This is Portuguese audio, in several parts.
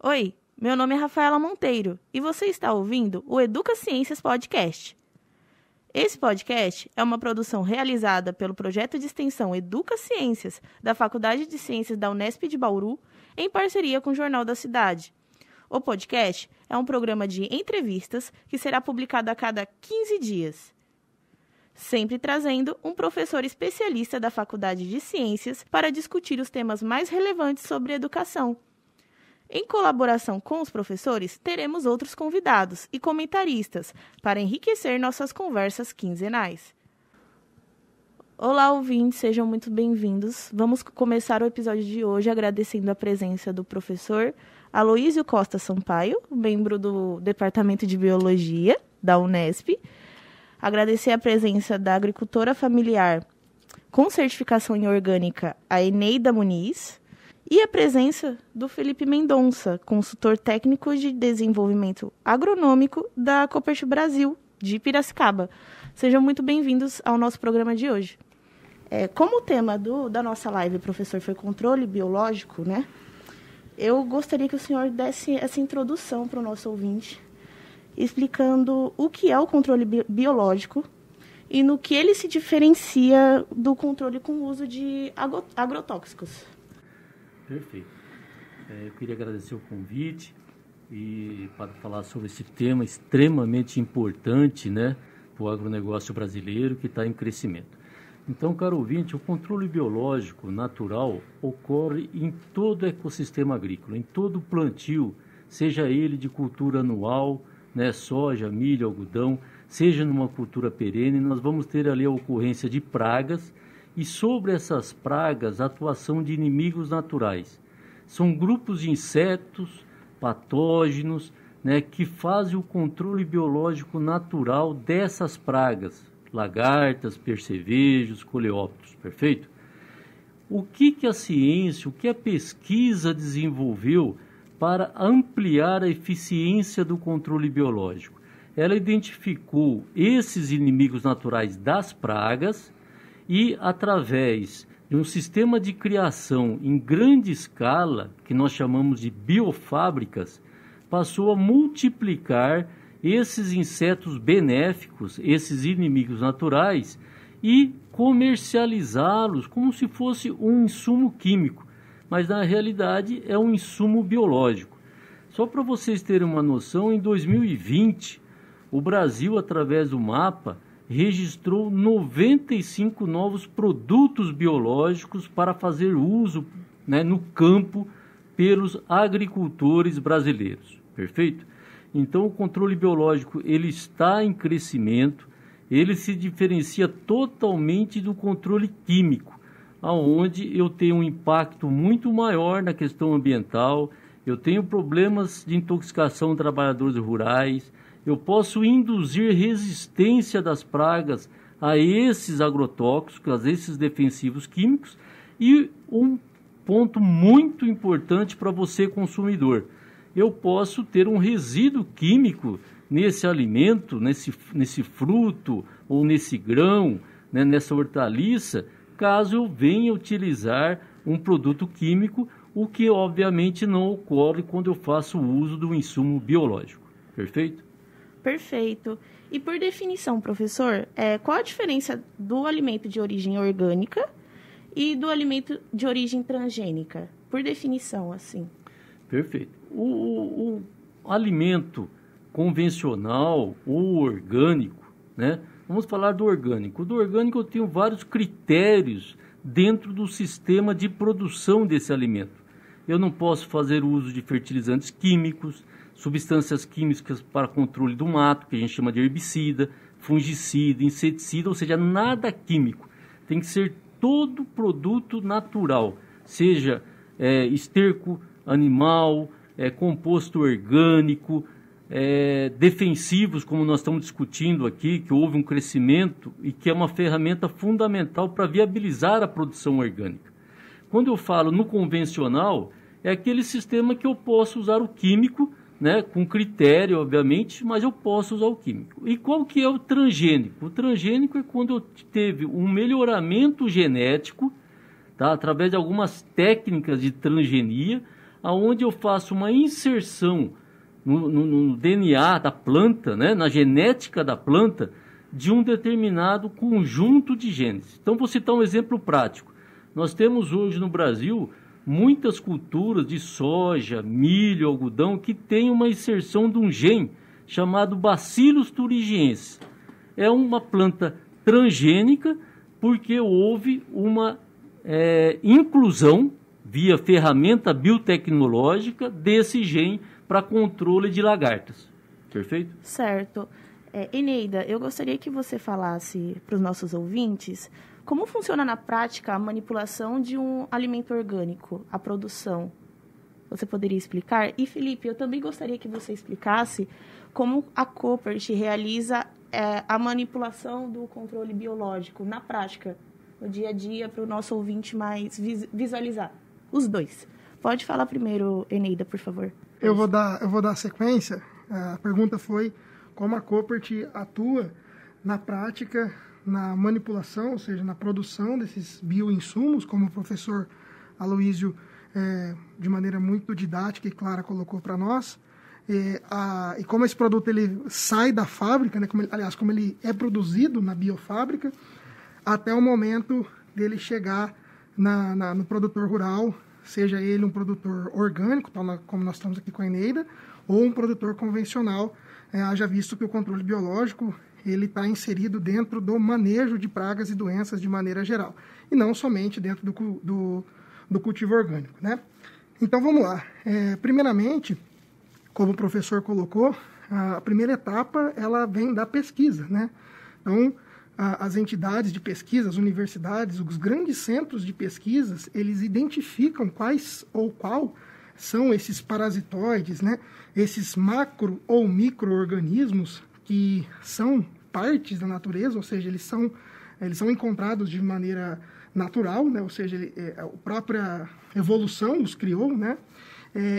Oi, meu nome é Rafaela Monteiro e você está ouvindo o Educa Ciências Podcast. Esse podcast é uma produção realizada pelo projeto de extensão Educa Ciências da Faculdade de Ciências da Unesp de Bauru, em parceria com o Jornal da Cidade. O podcast é um programa de entrevistas que será publicado a cada 15 dias, sempre trazendo um professor especialista da Faculdade de Ciências para discutir os temas mais relevantes sobre educação. Em colaboração com os professores, teremos outros convidados e comentaristas para enriquecer nossas conversas quinzenais. Olá, ouvintes, sejam muito bem-vindos. Vamos começar o episódio de hoje agradecendo a presença do professor Aloísio Costa Sampaio, membro do Departamento de Biologia da Unesp. Agradecer a presença da agricultora familiar com certificação em orgânica, a Eneida Muniz. E a presença do Felipe Mendonça, consultor técnico de desenvolvimento agronômico da Coopertip Brasil, de Piracicaba. Sejam muito bem-vindos ao nosso programa de hoje. Como o tema da nossa live, professor, foi controle biológico, né? Eu gostaria que o senhor desse essa introdução para o nosso ouvinte, explicando o que é o controle biológico e no que ele se diferencia do controle com o uso de agrotóxicos. Perfeito. Eu queria agradecer o convite e para falar sobre esse tema extremamente importante, né, para o agronegócio brasileiro que está em crescimento. Então, caro ouvinte, o controle biológico natural ocorre em todo o ecossistema agrícola, em todo o plantio, seja ele de cultura anual, né, soja, milho, algodão, seja numa cultura perene, nós vamos ter ali a ocorrência de pragas. E sobre essas pragas, a atuação de inimigos naturais. São grupos de insetos, patógenos, né, que fazem o controle biológico natural dessas pragas. Lagartas, percevejos, coleópteros, perfeito? O que a ciência, o que a pesquisa desenvolveu para ampliar a eficiência do controle biológico? Ela identificou esses inimigos naturais das pragas e, através de um sistema de criação em grande escala, que nós chamamos de biofábricas, passou a multiplicar esses insetos benéficos, esses inimigos naturais, e comercializá-los como se fosse um insumo químico, mas na realidade é um insumo biológico. Só para vocês terem uma noção, em 2020, o Brasil, através do MAPA, registrou 95 novos produtos biológicos para fazer uso, né, no campo pelos agricultores brasileiros, perfeito? Então o controle biológico ele está em crescimento, ele se diferencia totalmente do controle químico, onde eu tenho um impacto muito maior na questão ambiental, eu tenho problemas de intoxicação de trabalhadores rurais, eu posso induzir resistência das pragas a esses agrotóxicos, a esses defensivos químicos. E um ponto muito importante para você, consumidor, eu posso ter um resíduo químico nesse alimento, nesse fruto ou nesse grão, né, nessa hortaliça, caso eu venha utilizar um produto químico, o que obviamente não ocorre quando eu faço uso do insumo biológico. Perfeito? Perfeito. E por definição, professor, qual a diferença do alimento de origem orgânica e do alimento de origem transgênica? Por definição, assim. Perfeito. O alimento convencional ou orgânico, né? Vamos falar do orgânico. Do orgânico eu tenho vários critérios dentro do sistema de produção desse alimento. Eu não posso fazer uso de fertilizantes químicos, substâncias químicas para controle do mato, que a gente chama de herbicida, fungicida, inseticida, ou seja, nada químico. Tem que ser todo produto natural, seja esterco animal, composto orgânico, defensivos, como nós estamos discutindo aqui, que houve um crescimento e que é uma ferramenta fundamental para viabilizar a produção orgânica. Quando eu falo no convencional, é aquele sistema que eu posso usar o químico, né, com critério, obviamente, mas eu posso usar o químico. E qual que é o transgênico? O transgênico é quando eu teve um melhoramento genético, tá, através de algumas técnicas de transgenia, onde eu faço uma inserção no DNA da planta, né, na genética da planta, de um determinado conjunto de genes. Então, vou citar um exemplo prático. Nós temos hoje no Brasil muitas culturas de soja, milho, algodão, que têm uma inserção de um gene chamado Bacillus thuringiensis. É uma planta transgênica porque houve uma inclusão via ferramenta biotecnológica desse gene para controle de lagartas. Perfeito? Certo. Eneida, eu gostaria que você falasse para os nossos ouvintes como funciona na prática a manipulação de um alimento orgânico, a produção. Você poderia explicar? E, Felipe, eu também gostaria que você explicasse como a Koppert realiza a manipulação do controle biológico na prática, no dia a dia, para o nosso ouvinte mais visualizar. Os dois. Pode falar primeiro, Eneida, por favor. Eu vou dar sequência. A pergunta foi como a Koppert atua na prática, na manipulação, ou seja, na produção desses bioinsumos, como o professor Aloísio, de maneira muito didática e clara, colocou para nós. E como esse produto ele sai da fábrica, né, como ele é produzido na biofábrica, até o momento dele chegar no produtor rural, seja ele um produtor orgânico, como nós estamos aqui com a Eneida, ou um produtor convencional, haja visto que o controle biológico ele está inserido dentro do manejo de pragas e doenças de maneira geral, e não somente dentro do cultivo orgânico, né? Então, vamos lá. Primeiramente, como o professor colocou, a primeira etapa ela vem da pesquisa, né? Então, as entidades de pesquisa, as universidades, os grandes centros de pesquisas, eles identificam qual são esses parasitoides, né? Esses macro ou micro-organismos que são partes da natureza, ou seja, eles são encontrados de maneira natural, né? Ou seja, a própria evolução os criou, né?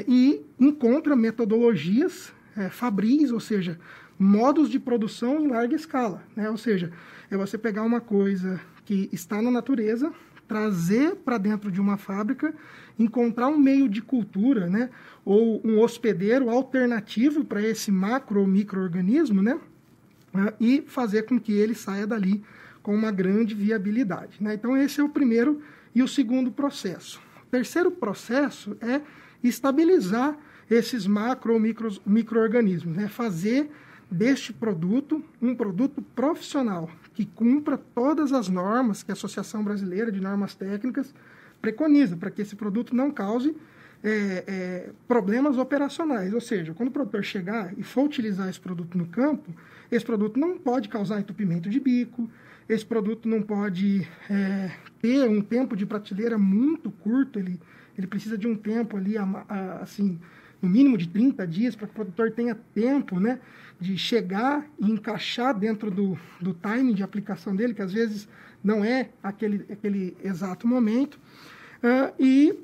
E encontra metodologias fabris, ou seja, modos de produção em larga escala, né? Ou seja, é você pegar uma coisa que está na natureza, trazer para dentro de uma fábrica, encontrar um meio de cultura, né? Ou um hospedeiro alternativo para esse macro ou micro-organismo, né? E fazer com que ele saia dali com uma grande viabilidade, né? Então, esse é o primeiro e o segundo processo. O terceiro processo é estabilizar esses macro ou micro-organismos, né? Fazer deste produto um produto profissional que cumpra todas as normas que a Associação Brasileira de Normas Técnicas preconiza, para que esse produto não cause problemas operacionais. Ou seja, quando o produtor chegar e for utilizar esse produto no campo, esse produto não pode causar entupimento de bico, esse produto não pode ter um tempo de prateleira muito curto, ele precisa de um tempo ali, assim, no mínimo de 30 dias, para que o produtor tenha tempo, né, de chegar e encaixar dentro do timing de aplicação dele, que às vezes não é aquele exato momento, e,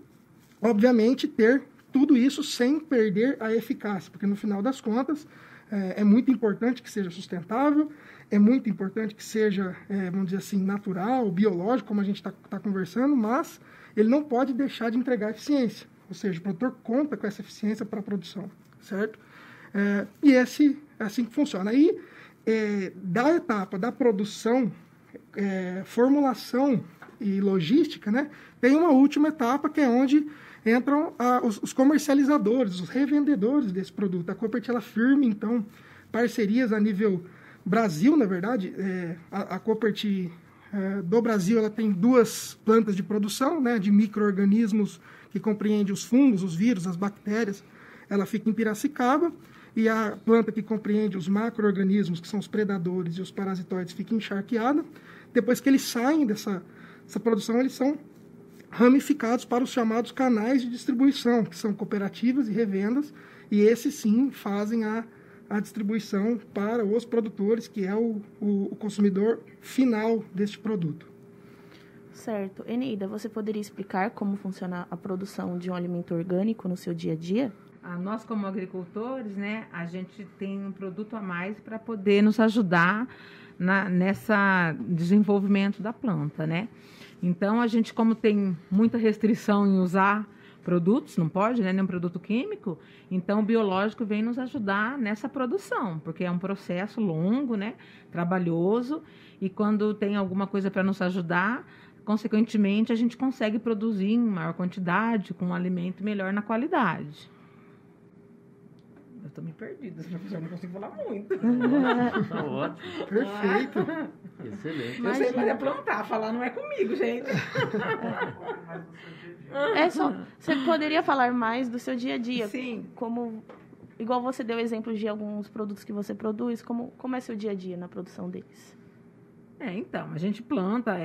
obviamente, ter tudo isso sem perder a eficácia, porque no final das contas é muito importante que seja sustentável, é muito importante que seja, vamos dizer assim, natural, biológico, como a gente está conversando, mas ele não pode deixar de entregar eficiência. Ou seja, o produtor conta com essa eficiência para a produção, certo? E é assim que funciona. Aí, da etapa da produção, formulação e logística, né, tem uma última etapa que é onde entram os comercializadores, os revendedores desse produto. A Koppert, ela firma, então, parcerias a nível Brasil, na verdade. A Koppert do Brasil, ela tem 2 plantas de produção, né, de micro-organismos que compreende os fungos, os vírus, as bactérias. Ela fica em Piracicaba, e a planta que compreende os macro-organismos, que são os predadores e os parasitoides, fica em Charqueada. Depois que eles saem dessa produção, eles são ramificados para os chamados canais de distribuição, que são cooperativas e revendas, e esses sim fazem a distribuição para os produtores, que é o consumidor final deste produto. Certo. Eneida, você poderia explicar como funciona a produção de um alimento orgânico no seu dia a dia? Nós, como agricultores, né, a gente tem um produto a mais para poder nos ajudar nessa desenvolvimento da planta, né? Então, a gente, como tem muita restrição em usar produtos, não pode, né, nenhum produto químico. Então, o biológico vem nos ajudar nessa produção, porque é um processo longo, né, trabalhoso, e quando tem alguma coisa para nos ajudar, consequentemente, a gente consegue produzir em maior quantidade, com um alimento melhor na qualidade. Eu estou me perdida, professor, não consigo falar muito. Tá ótimo. Perfeito. Excelente. Eu sei, mas é plantar, falar não é comigo, gente. Você poderia falar mais do seu dia a dia? Sim. Igual você deu exemplos de alguns produtos que você produz, como é seu dia a dia na produção deles? Então, a gente planta,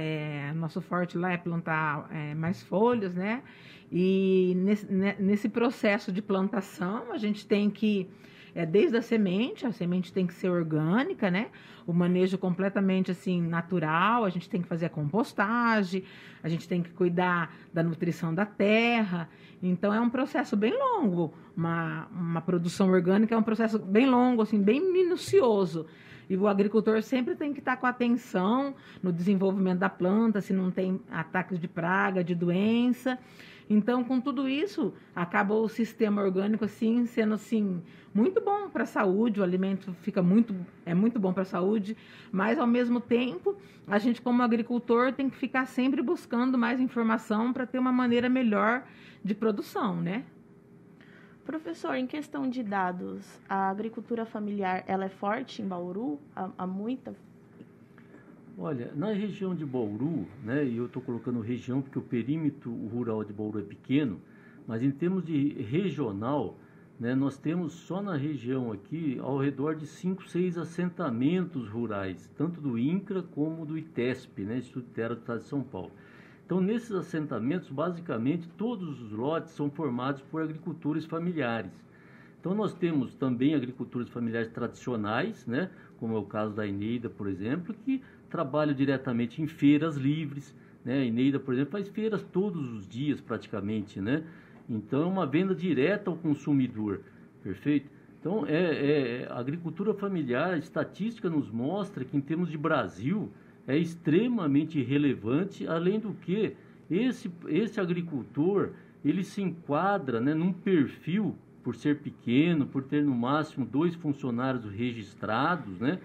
nosso forte lá é plantar mais folhas, né? E nesse processo de plantação, a gente tem que, desde a semente tem que ser orgânica, né? O manejo completamente, assim, natural, a gente tem que fazer a compostagem, a gente tem que cuidar da nutrição da terra. Então, é um processo bem longo. Uma produção orgânica é um processo bem longo, assim, bem minucioso. E o agricultor sempre tem que estar com atenção no desenvolvimento da planta, se não tem ataques de praga, de doença. Então, com tudo isso, acaba o sistema orgânico assim, sendo assim, muito bom para a saúde, o alimento é muito bom para a saúde, mas, ao mesmo tempo, a gente, como agricultor, tem que ficar sempre buscando mais informação para ter uma maneira melhor de produção, né? Professor, em questão de dados, a agricultura familiar, ela é forte em Bauru? Há muita? Olha, na região de Bauru, né, e eu estou colocando região porque o perímetro rural de Bauru é pequeno, mas em termos de regional, né, nós temos só na região aqui ao redor de 5, 6 assentamentos rurais, tanto do INCRA como do ITESP, né, Instituto de Terra do Estado de São Paulo. Então, nesses assentamentos, basicamente, todos os lotes são formados por agricultores familiares. Então, nós temos também agricultores familiares tradicionais, né, como é o caso da Eneida, por exemplo, que trabalham diretamente em feiras livres, né? A Eneida, por exemplo, faz feiras todos os dias, praticamente, né? Então, é uma venda direta ao consumidor, perfeito? Então, a agricultura familiar, a estatística nos mostra que, em termos de Brasil, é extremamente relevante, além do que esse agricultor, ele se enquadra, né, num perfil, por ser pequeno, por ter no máximo 2 funcionários registrados, né,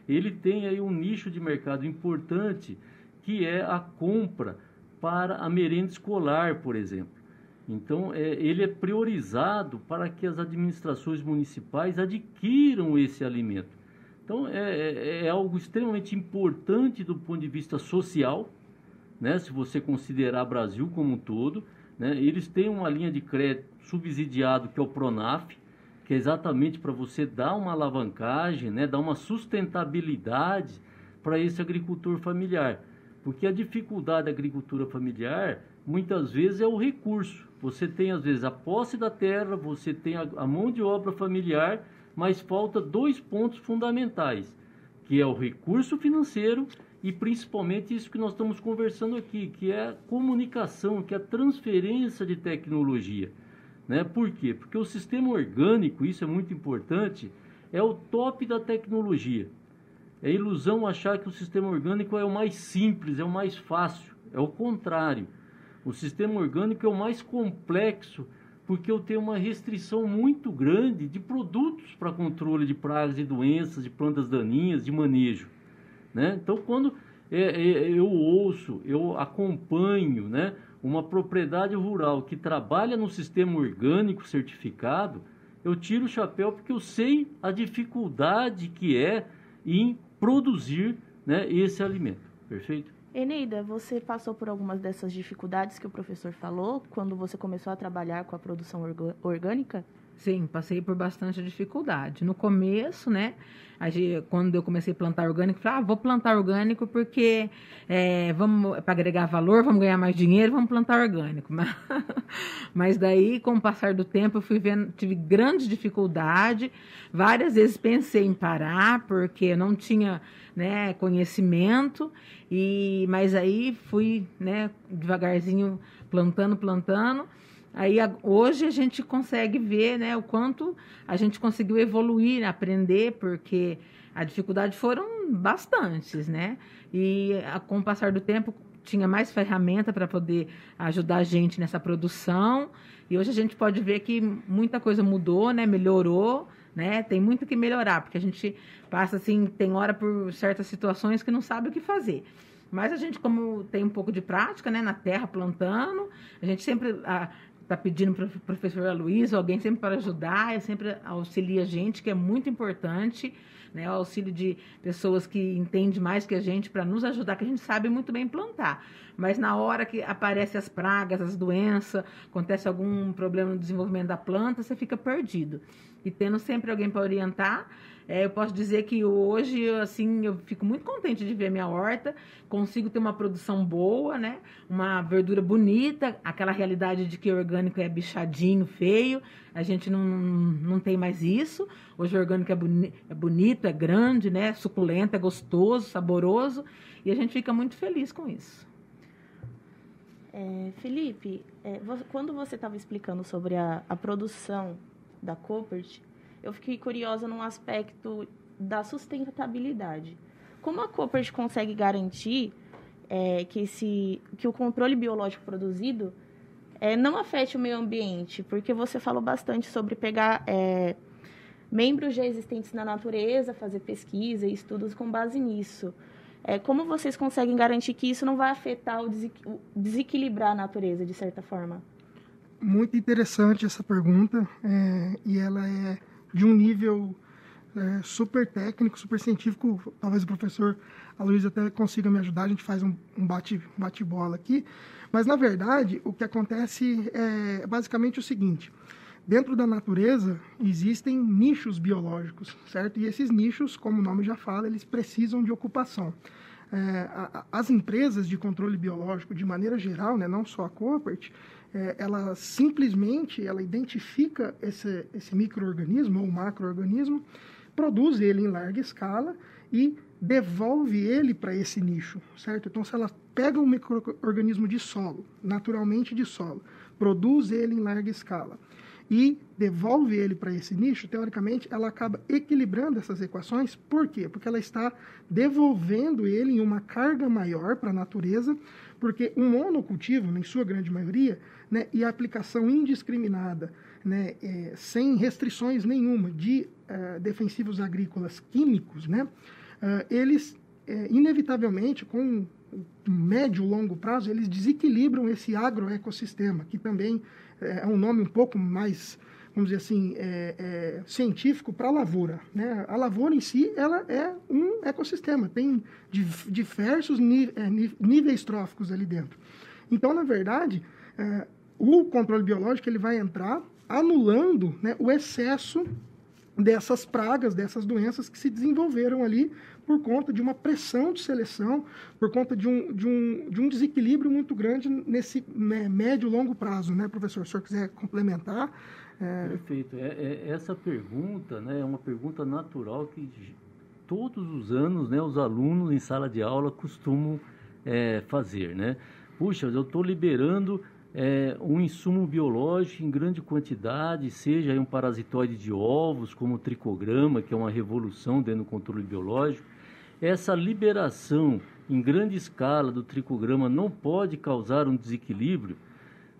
ele tem aí um nicho de mercado importante, que é a compra para a merenda escolar, por exemplo. Então, ele é priorizado para que as administrações municipais adquiram esse alimento. Então, é algo extremamente importante do ponto de vista social, né? Se você considerar Brasil como um todo, né? Eles têm uma linha de crédito subsidiado, que é o Pronaf, que é exatamente para você dar uma alavancagem, né? Dar uma sustentabilidade para esse agricultor familiar. Porque a dificuldade da agricultura familiar, muitas vezes, é o recurso. Você tem, às vezes, a posse da terra, você tem a mão de obra familiar, mas falta 2 pontos fundamentais, que é o recurso financeiro e principalmente isso que nós estamos conversando aqui, que é a comunicação, que é a transferência de tecnologia, né? Por quê? Porque o sistema orgânico, isso é muito importante, é o top da tecnologia. É ilusão achar que o sistema orgânico é o mais simples, é o mais fácil, é o contrário. O sistema orgânico é o mais complexo, porque eu tenho uma restrição muito grande de produtos para controle de pragas e doenças, de plantas daninhas, de manejo, né? Então, quando eu acompanho, né, uma propriedade rural que trabalha no sistema orgânico certificado, eu tiro o chapéu porque eu sei a dificuldade que é em produzir, né, esse alimento, perfeito? Eneida, você passou por algumas dessas dificuldades que o professor falou quando você começou a trabalhar com a produção orgânica? Sim, passei por bastante dificuldade. No começo, né, quando eu comecei a plantar orgânico, falei, vou plantar orgânico porque vamos para agregar valor, vamos ganhar mais dinheiro, vamos plantar orgânico. Mas daí, com o passar do tempo, eu fui vendo, tive grande dificuldade. Várias vezes pensei em parar porque eu não tinha, né, conhecimento. Mas aí fui, né, devagarzinho plantando. Aí hoje a gente consegue ver, né, o quanto a gente conseguiu evoluir, aprender, porque a dificuldade foram bastantes, né? E com o passar do tempo, tinha mais ferramenta para poder ajudar a gente nessa produção. E hoje a gente pode ver que muita coisa mudou, né? Melhorou, né? Tem muito que melhorar, porque a gente passa assim, tem hora por certas situações que não sabe o que fazer. Mas a gente, como tem um pouco de prática, né, na terra, plantando, a gente sempre está pedindo para o professor Aloysio, alguém sempre para ajudar, sempre auxilia a gente, que é muito importante, né, o auxílio de pessoas que entendem mais que a gente para nos ajudar, que a gente sabe muito bem plantar. Mas na hora que aparecem as pragas, as doenças, acontece algum problema no desenvolvimento da planta, você fica perdido. E tendo sempre alguém para orientar, eu posso dizer que hoje, assim, eu fico muito contente de ver minha horta, consigo ter uma produção boa, né? Uma verdura bonita, aquela realidade de que orgânico é bichadinho, feio, a gente não tem mais isso. Hoje o orgânico é bonito, é grande, né? Suculento, é gostoso, saboroso, e a gente fica muito feliz com isso. Felipe, quando você estava explicando sobre a produção da Koppert, eu fiquei curiosa num aspecto da sustentabilidade. Como a Koppert consegue garantir que o controle biológico produzido não afete o meio ambiente? Porque você falou bastante sobre pegar membros já existentes na natureza, fazer pesquisa e estudos com base nisso. Como vocês conseguem garantir que isso não vai afetar ou desequilibrar a natureza, de certa forma? Muito interessante essa pergunta, e ela é de um nível super técnico, super científico. Talvez o professor Aloysio até consiga me ajudar, a gente faz um bate-bola aqui. Mas, na verdade, o que acontece é basicamente o seguinte: dentro da natureza existem nichos biológicos, certo? E esses nichos, como o nome já fala, eles precisam de ocupação. As empresas de controle biológico, de maneira geral, né, não só a Koppert, ela simplesmente identifica esse micro-organismo ou macro-organismo, produz ele em larga escala e devolve ele para esse nicho, certo? Então, se ela pega um micro-organismo de solo, naturalmente de solo, produz ele em larga escala e devolve ele para esse nicho, teoricamente, ela acaba equilibrando essas equações. Por quê? Porque ela está devolvendo ele em uma carga maior para a natureza, porque um monocultivo, em sua grande maioria, né, e a aplicação indiscriminada, né, sem restrições nenhuma de defensivos agrícolas químicos, né, eles, inevitavelmente, com médio e longo prazo, eles desequilibram esse agroecossistema, que também é um nome um pouco mais, vamos dizer assim, científico para a lavoura, né? A lavoura em si, ela é um ecossistema, tem diversos níveis tróficos ali dentro. Então, na verdade, o controle biológico ele vai entrar anulando, né, o excesso dessas pragas, dessas doenças que se desenvolveram ali por conta de uma pressão de seleção, por conta de um desequilíbrio muito grande nesse médio e longo prazo, né, professor? Se o senhor quiser complementar. Perfeito. Essa pergunta, né, é uma pergunta natural que todos os anos, né, os alunos em sala de aula costumam fazer, né? Puxa, eu estou liberando um insumo biológico em grande quantidade, seja um parasitóide de ovos, como o tricograma, que é uma revolução dentro do controle biológico. Essa liberação em grande escala do tricograma não pode causar um desequilíbrio?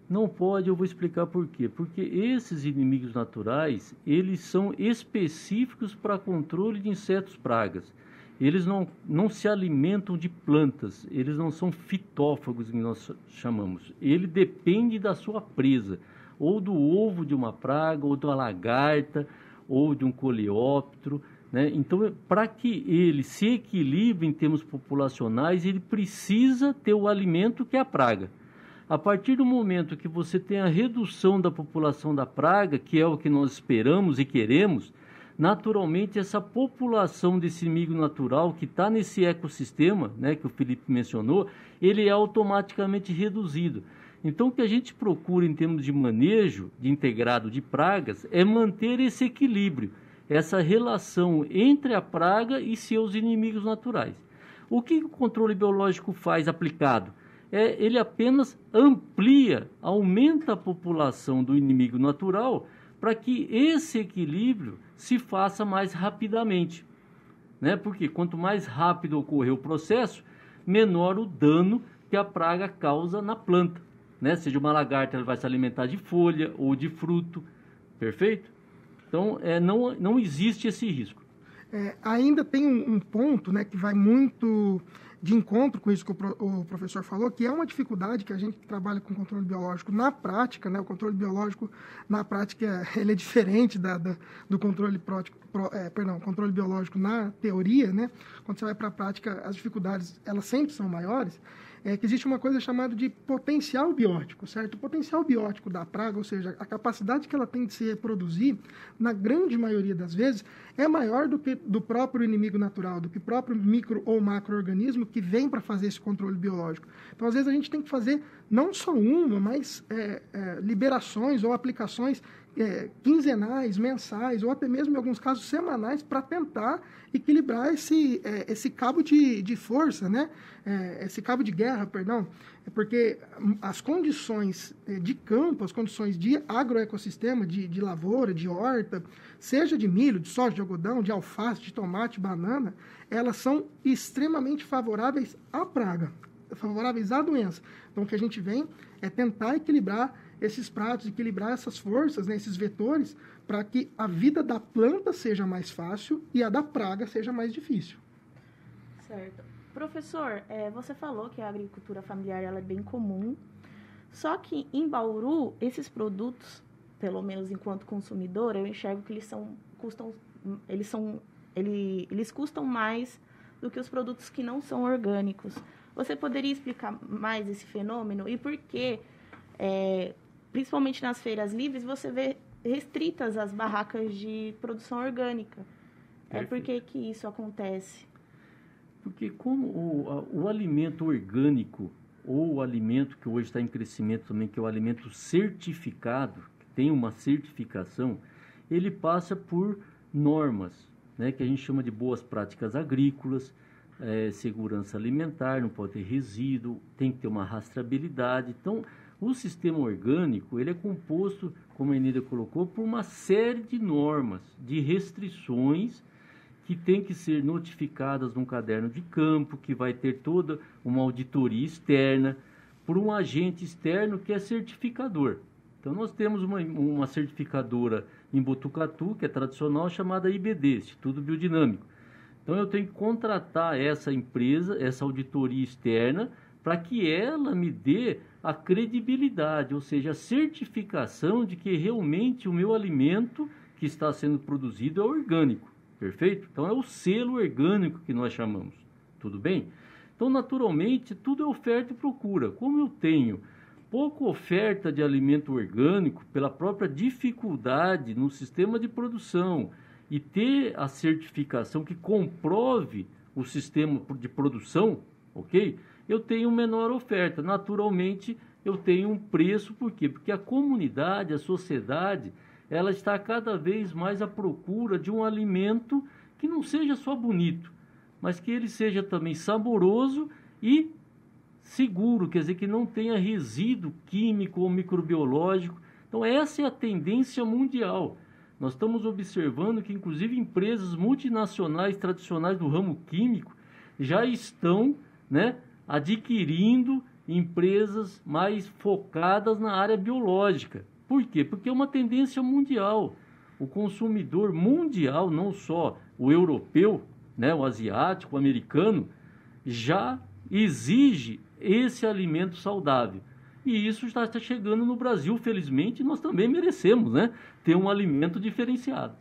Não pode, eu vou explicar por quê. Porque esses inimigos naturais, eles são específicos para controle de insetos pragas. Eles não se alimentam de plantas, eles não são fitófagos, que nós chamamos. Ele depende da sua presa, ou do ovo de uma praga, ou de uma lagarta, ou de um coleóptero, né? Então, para que ele se equilibre em termos populacionais, ele precisa ter o alimento que é a praga. A partir do momento que você tem a redução da população da praga, que é o que nós esperamos e queremos, naturalmente essa população desse inimigo natural que está nesse ecossistema, né, que o Felipe mencionou, ele é automaticamente reduzido. Então, o que a gente procura em termos de manejo de integrado de pragas é manter esse equilíbrio, essa relação entre a praga e seus inimigos naturais. O que o controle biológico faz aplicado? Ele apenas amplia, aumenta a população do inimigo natural para que esse equilíbrio se faça mais rapidamente, né? Porque quanto mais rápido ocorrer o processo, menor o dano que a praga causa na planta, né? Seja uma lagarta, ela vai se alimentar de folha ou de fruto, perfeito? Então, não existe esse risco. Ainda tem um ponto, né, que vai muito de encontro com isso que o professor falou, que é uma dificuldade que a gente trabalha com controle biológico na prática, né? O controle biológico na prática ele é diferente do controle controle biológico na teoria, né? Quando você vai para a prática, as dificuldades elas sempre são maiores. Que existe uma coisa chamada de potencial biótico, certo? O potencial biótico da praga, ou seja, a capacidade que ela tem de se reproduzir, na grande maioria das vezes, é maior do que do próprio inimigo natural, do que o próprio micro ou macro-organismo que vem para fazer esse controle biológico. Então, às vezes, a gente tem que fazer não só uma, mas liberações ou aplicações quinzenais, mensais, ou até mesmo, em alguns casos, semanais, para tentar equilibrar esse cabo de força, né? Esse cabo de guerra, perdão, porque as condições de campo, as condições de agroecossistema, de lavoura, de horta, seja de milho, de soja, de algodão, de alface, de tomate, banana, elas são extremamente favoráveis à praga, favoráveis à doença. Então, o que a gente vem é tentar equilibrar esses pratos, equilibrar essas forças, né, esses vetores, para que a vida da planta seja mais fácil e a da praga seja mais difícil. Certo. Professor, você falou que a agricultura familiar ela é bem comum, só que em Bauru, esses produtos, pelo menos enquanto consumidor, eu enxergo que eles custam mais do que os produtos que não são orgânicos. Você poderia explicar mais esse fenômeno e por que, principalmente nas feiras livres, você vê restritas as barracas de produção orgânica? Por que isso acontece? Porque como o alimento orgânico, ou o alimento que hoje está em crescimento também, que é o alimento certificado, que tem uma certificação, ele passa por normas, né, que a gente chama de boas práticas agrícolas, segurança alimentar, não pode ter resíduo, tem que ter uma rastreabilidade. Então, o sistema orgânico, ele é composto, como a Eneida colocou, por uma série de normas, de restrições que tem que ser notificadas num caderno de campo, que vai ter toda uma auditoria externa, por um agente externo que é certificador. Então, nós temos uma certificadora em Botucatu, que é tradicional, chamada IBD, Instituto Biodinâmico. Então, eu tenho que contratar essa empresa, essa auditoria externa, para que ela me dê a credibilidade, ou seja, a certificação de que realmente o meu alimento que está sendo produzido é orgânico, perfeito? Então, é o selo orgânico que nós chamamos, tudo bem? Então, naturalmente, tudo é oferta e procura. Como eu tenho pouca oferta de alimento orgânico, pela própria dificuldade no sistema de produção, e ter a certificação que comprove o sistema de produção, ok? Eu tenho menor oferta. Naturalmente, eu tenho um preço. Por quê? Porque a comunidade, a sociedade, ela está cada vez mais à procura de um alimento que não seja só bonito, mas que ele seja também saboroso e seguro, quer dizer, que não tenha resíduo químico ou microbiológico. Então, essa é a tendência mundial. Nós estamos observando que, inclusive, empresas multinacionais tradicionais do ramo químico já estão, né, adquirindo empresas mais focadas na área biológica. Por quê? Porque é uma tendência mundial. O consumidor mundial, não só o europeu, né, o asiático, o americano, já exige esse alimento saudável. E isso está chegando no Brasil, felizmente, nós também merecemos, né, ter um alimento diferenciado.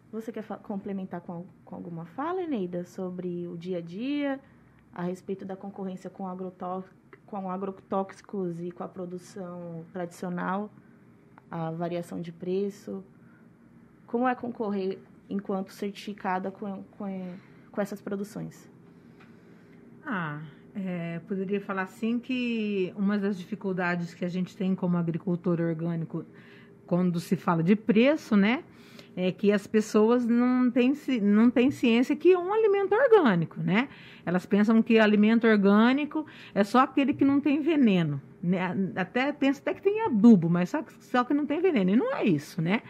Você quer complementar com alguma fala, Eneida, sobre o dia a dia, a respeito da concorrência com agrotóxicos e com a produção tradicional, a variação de preço? Como é concorrer enquanto certificada com essas produções? Poderia falar assim que uma das dificuldades que a gente tem como agricultor orgânico quando se fala de preço, né, é que as pessoas não têm ciência que é um alimento orgânico, né? Elas pensam que alimento orgânico é só aquele que não tem veneno, né? Pensa até que tem adubo, mas só que não tem veneno, e não é isso, né?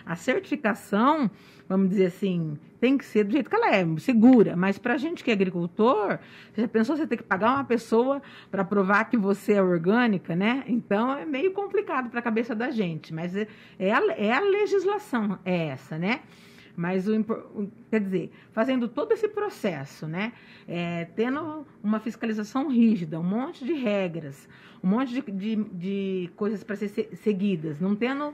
A certificação, vamos dizer assim, tem que ser do jeito que ela é, segura. Mas para a gente que é agricultor, você já pensou você ter que pagar uma pessoa para provar que você é orgânica, né? Então, é meio complicado para a cabeça da gente. Mas é a legislação, é essa, né? Mas, quer dizer, fazendo todo esse processo, né? Tendo uma fiscalização rígida, um monte de regras, um monte de coisas para ser seguidas, não tendo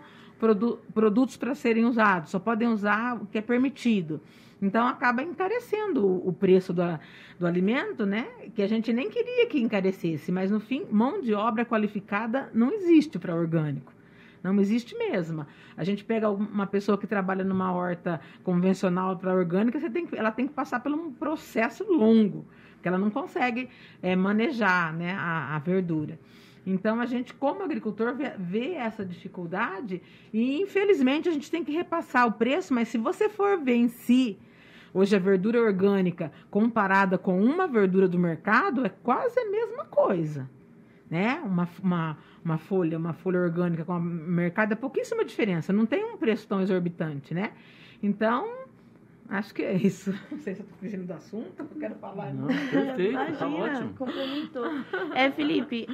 produtos para serem usados, só podem usar o que é permitido. Então, acaba encarecendo o preço do alimento, né? Que a gente nem queria que encarecesse, mas, no fim, mão de obra qualificada não existe para orgânico. Não existe mesmo. A gente pega uma pessoa que trabalha numa horta convencional para orgânica, ela tem que passar por um processo longo, porque ela não consegue manejar, né, a verdura. Então, a gente, como agricultor, vê essa dificuldade e, infelizmente, a gente tem que repassar o preço, mas se você for ver em si, hoje a verdura orgânica comparada com uma verdura do mercado é quase a mesma coisa, né? Uma folha orgânica com o mercado é pouquíssima diferença, não tem um preço tão exorbitante, né? Então, acho que é isso. Não sei se eu estou fugindo do assunto, eu quero falar. Não, perfeito, Imagina, tá ótimo. complementou. Felipe,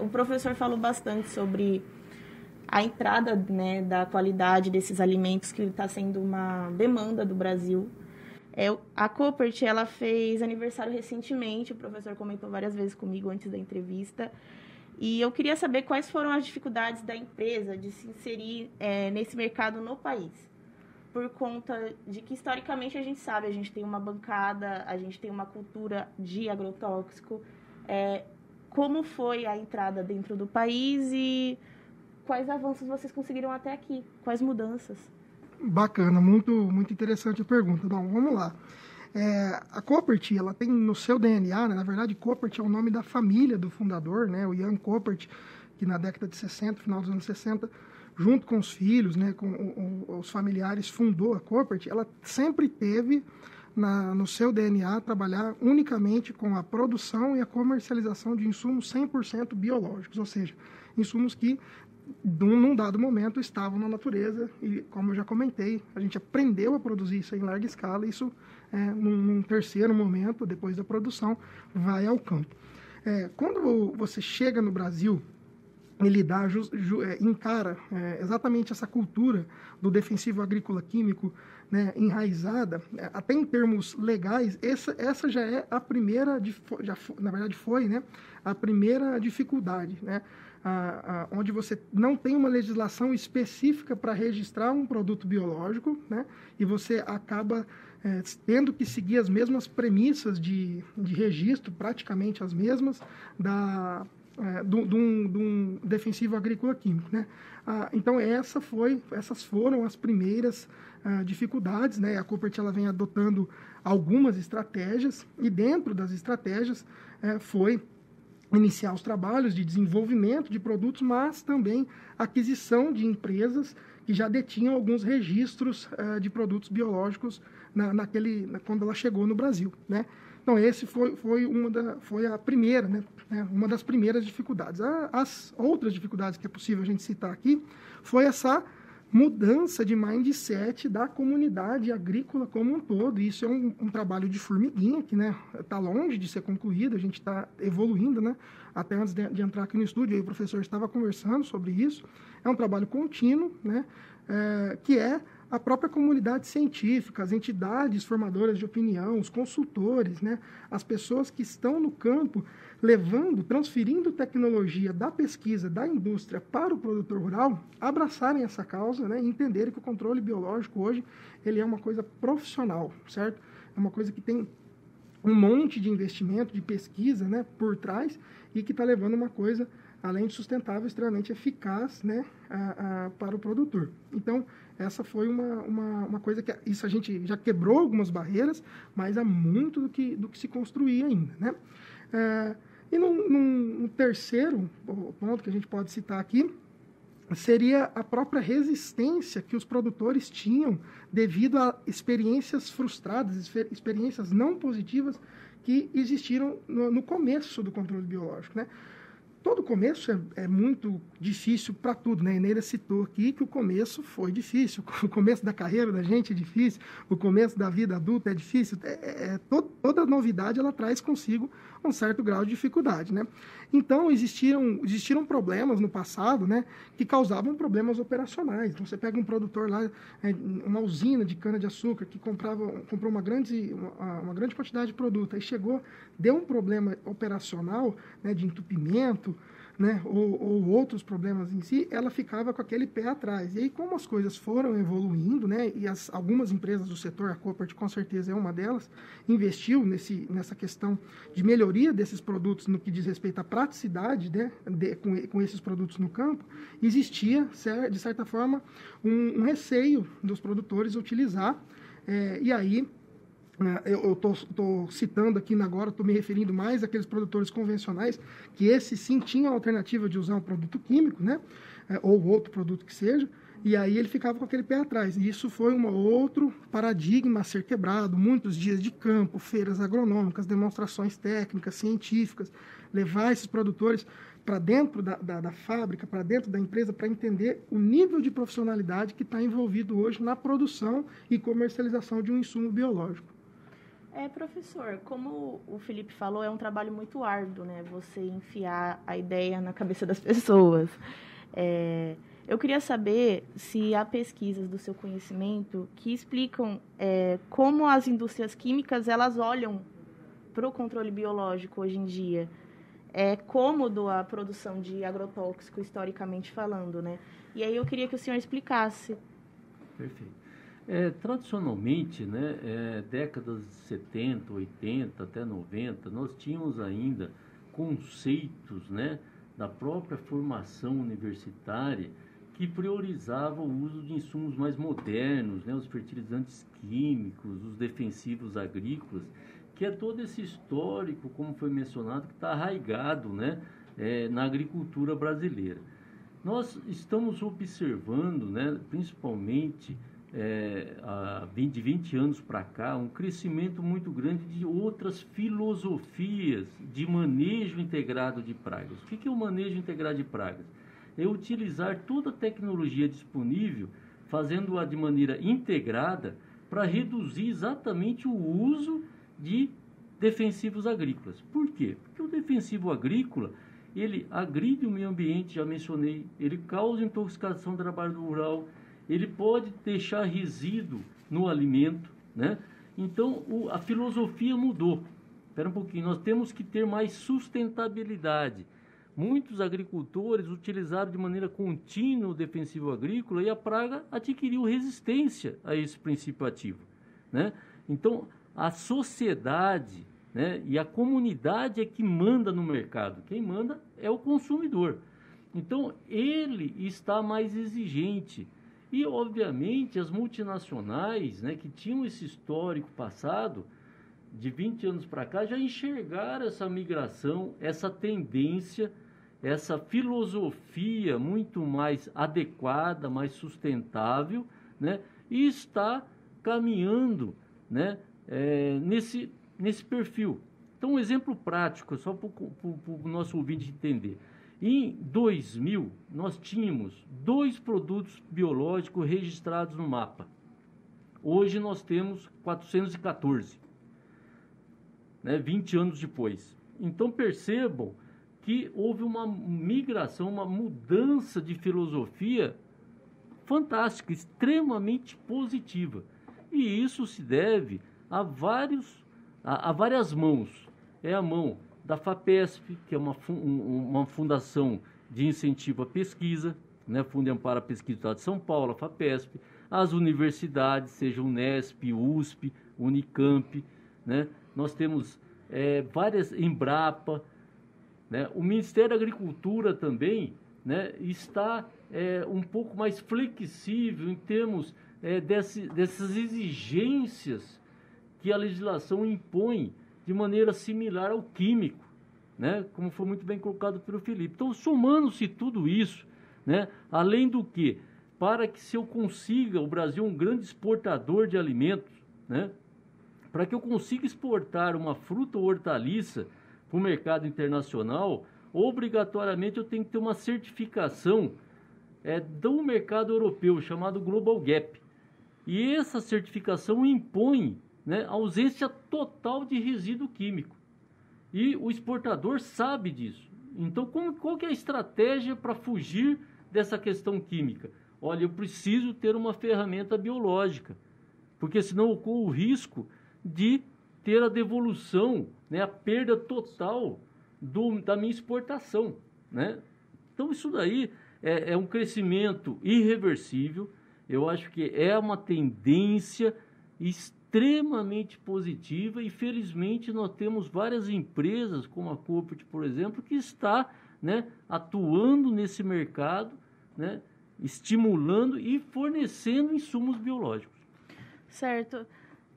o professor falou bastante sobre a entrada, né, da qualidade desses alimentos, que está sendo uma demanda do Brasil. A Koppert, ela fez aniversário recentemente, o professor comentou várias vezes comigo antes da entrevista, e eu queria saber quais foram as dificuldades da empresa de se inserir nesse mercado no país, por conta de que, historicamente, a gente sabe, a gente tem uma bancada, a gente tem uma cultura de agrotóxico. Como foi a entrada dentro do país e quais avanços vocês conseguiram até aqui? Quais mudanças? Bacana, muito, muito interessante a pergunta. Bom, vamos lá. A Koppert, ela tem no seu DNA, né, na verdade, Koppert é o nome da família do fundador, né, o Jan Koppert, que na década de 60, final dos anos 60, junto com os filhos, né, com os familiares, fundou a Koppert. Ela sempre teve no seu DNA trabalhar unicamente com a produção e a comercialização de insumos 100% biológicos, ou seja, insumos que num dado momento estavam na natureza e, como eu já comentei, a gente aprendeu a produzir isso em larga escala. Isso, num terceiro momento, depois da produção, vai ao campo. Quando você chega no Brasil e encara exatamente essa cultura do defensivo agrícola químico, né, enraizada, até em termos legais, essa já é a primeira, na verdade foi, né, a primeira dificuldade, né? Onde você não tem uma legislação específica para registrar um produto biológico, né? E você acaba tendo que seguir as mesmas premissas de registro, praticamente as mesmas, de um defensivo agrícola químico, né? Então, essas foram as primeiras dificuldades, né? A Koppert, ela vem adotando algumas estratégias, e dentro das estratégias foi iniciar os trabalhos de desenvolvimento de produtos, mas também aquisição de empresas que já detinham alguns registros de produtos biológicos quando ela chegou no Brasil, né? Então, esse foi a primeira, né? Uma das primeiras dificuldades. As outras dificuldades que é possível a gente citar aqui foi essa mudança de mindset da comunidade agrícola como um todo. Isso é um trabalho de formiguinha que, né, está longe de ser concluído, a gente está evoluindo, né? Até antes de entrar aqui no estúdio, o professor estava conversando sobre isso. É um trabalho contínuo, né? Que é a própria comunidade científica, as entidades formadoras de opinião, os consultores, né? As pessoas que estão no campo transferindo tecnologia da pesquisa, da indústria para o produtor rural, abraçarem essa causa, né? E entenderem que o controle biológico hoje ele é uma coisa profissional, certo? É uma coisa que tem um monte de investimento, de pesquisa, né, por trás, e que está levando uma coisa, além de sustentável, extremamente eficaz, né, para o produtor. Então, essa foi uma coisa que isso a gente já quebrou algumas barreiras, mas há muito do que se construir ainda, né? E num terceiro ponto que a gente pode citar aqui, seria a própria resistência que os produtores tinham devido a experiências frustradas, experiências não positivas que existiram no começo do controle biológico, né? todo começo é muito difícil para tudo, né? A Eneida citou aqui que o começo foi difícil, o começo da carreira da gente é difícil, o começo da vida adulta é difícil. Toda novidade ela traz consigo um certo grau de dificuldade, né? Então, existiram problemas no passado, né, que causavam problemas operacionais. Então, você pega um produtor lá, uma usina de cana-de-açúcar que comprou uma grande quantidade de produto, aí deu um problema operacional, né, de entupimento, né, ou outros problemas em si, ela ficava com aquele pé atrás. E aí, como as coisas foram evoluindo, né, e algumas empresas do setor, a Koppert com certeza é uma delas, investiu nessa questão de melhoria desses produtos no que diz respeito à praticidade, né, com esses produtos no campo, existia, de certa forma, um receio dos produtores utilizar, e aí eu estou citando aqui agora, estou me referindo mais àqueles produtores convencionais, que esses sim tinham a alternativa de usar um produto químico, né, ou outro produto que seja, e aí ele ficava com aquele pé atrás. E isso foi um outro paradigma a ser quebrado, muitos dias de campo, feiras agronômicas, demonstrações técnicas, científicas, levar esses produtores para dentro da fábrica, para dentro da empresa, para entender o nível de profissionalidade que está envolvido hoje na produção e comercialização de um insumo biológico. Professor, como o Felipe falou, é um trabalho muito árduo, né? Você enfiar a ideia na cabeça das pessoas. Eu queria saber se há pesquisas do seu conhecimento que explicam como as indústrias químicas elas olham para o controle biológico hoje em dia. É cômodo a produção de agrotóxico, historicamente falando, né? E aí eu queria que o senhor explicasse. Perfeito. Tradicionalmente, né, décadas de 70, 80 até 90, nós tínhamos ainda conceitos, né, da própria formação universitária que priorizava o uso de insumos mais modernos, né, os fertilizantes químicos, os defensivos agrícolas, que é todo esse histórico, como foi mencionado, que está arraigado, né, na agricultura brasileira. Nós estamos observando, né, principalmente de 20 anos para cá, um crescimento muito grande de outras filosofias de manejo integrado de pragas. O que é o manejo integrado de pragas? É utilizar toda a tecnologia disponível, fazendo-a de maneira integrada, para reduzir exatamente o uso de defensivos agrícolas. Por quê? Porque o defensivo agrícola, ele agride o meio ambiente, já mencionei, ele causa intoxicação do trabalho rural, ele pode deixar resíduo no alimento, né? Então, a filosofia mudou. Espera um pouquinho, nós temos que ter mais sustentabilidade. Muitos agricultores utilizaram de maneira contínua o defensivo agrícola e a praga adquiriu resistência a esse princípio ativo, né? Então, a sociedade, né, e a comunidade é que manda no mercado. Quem manda é o consumidor. Então, ele está mais exigente. E, obviamente, as multinacionais, né, que tinham esse histórico passado, de 20 anos para cá, já enxergaram essa migração, essa tendência, essa filosofia muito mais adequada, mais sustentável, né, e está caminhando, né, nesse perfil. Então, um exemplo prático, só para o nosso ouvinte entender. Em 2000, nós tínhamos 2 produtos biológicos registrados no mapa. Hoje nós temos 414, né, 20 anos depois. Então percebam que houve uma migração, uma mudança de filosofia fantástica, extremamente positiva. E isso se deve a várias mãos. É a mão da FAPESP, que é uma fundação de incentivo à pesquisa, né, Fundo de Amparo à Pesquisa do Estado de São Paulo, a FAPESP, as universidades, seja Unesp, USP, Unicamp, né, nós temos várias, Embrapa, né, o Ministério da Agricultura também, né, está um pouco mais flexível em termos dessas exigências que a legislação impõe de maneira similar ao químico, né? Como foi muito bem colocado pelo Felipe. Então, somando-se tudo isso, né? Além do que, para que se eu consiga, o Brasil é um grande exportador de alimentos, né? Para que eu consiga exportar uma fruta ou hortaliça para o mercado internacional, obrigatoriamente eu tenho que ter uma certificação do mercado europeu, chamado Global Gap. E essa certificação impõe, né, ausência total de resíduo químico. E o exportador sabe disso. Então, qual que é a estratégia para fugir dessa questão química? Olha, eu preciso ter uma ferramenta biológica, porque senão ocorre o risco de ter a devolução, né, a perda total da minha exportação, né? Então, isso daí é um crescimento irreversível. Eu acho que é uma tendência extremamente positiva e, felizmente, nós temos várias empresas, como a Koppert, por exemplo, que está, né, atuando nesse mercado, né, estimulando e fornecendo insumos biológicos. Certo.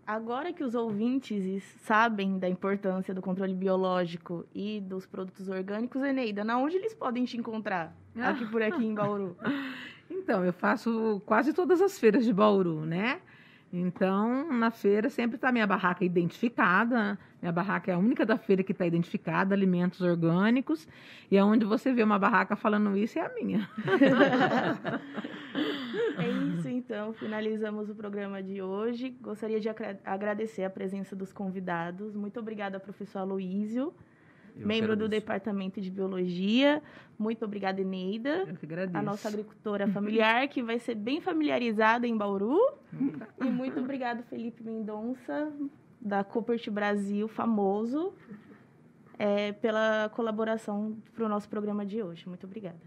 Agora que os ouvintes sabem da importância do controle biológico e dos produtos orgânicos, Eneida, na onde eles podem te encontrar? Aqui por aqui em Bauru. Então, eu faço quase todas as feiras de Bauru, né? Então, na feira sempre está minha barraca identificada. Minha barraca é a única da feira que está identificada, alimentos orgânicos. E aonde você vê uma barraca falando isso é a minha. É isso, então. Finalizamos o programa de hoje. Gostaria de agradecer a presença dos convidados. Muito obrigada, professor Aloísio, membro do Departamento de Biologia. Muito obrigada, Eneida. Eu que agradeço. A nossa agricultora familiar, que vai ser bem familiarizada em Bauru. E muito obrigado, Felipe Mendonça, da Koppert Brasil, famoso, pela colaboração para o nosso programa de hoje. Muito obrigada.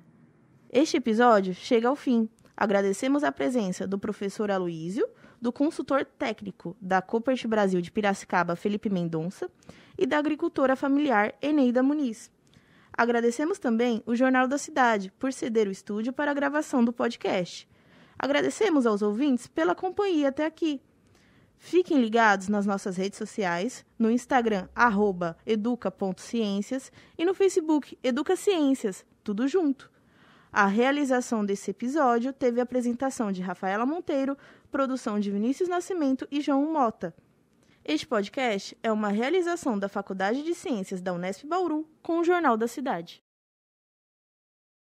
Este episódio chega ao fim. Agradecemos a presença do professor Aloísio, do consultor técnico da Koppert Brasil de Piracicaba, Felipe Mendonça, e da agricultora familiar Eneida Muniz. Agradecemos também o Jornal da Cidade por ceder o estúdio para a gravação do podcast. Agradecemos aos ouvintes pela companhia até aqui. Fiquem ligados nas nossas redes sociais, no Instagram, @educa.ciências, e no Facebook, Educa Ciências, tudo junto. A realização desse episódio teve a apresentação de Rafaela Monteiro, produção de Vinícius Nascimento e João Mota. Este podcast é uma realização da Faculdade de Ciências da Unesp Bauru com o Jornal da Cidade.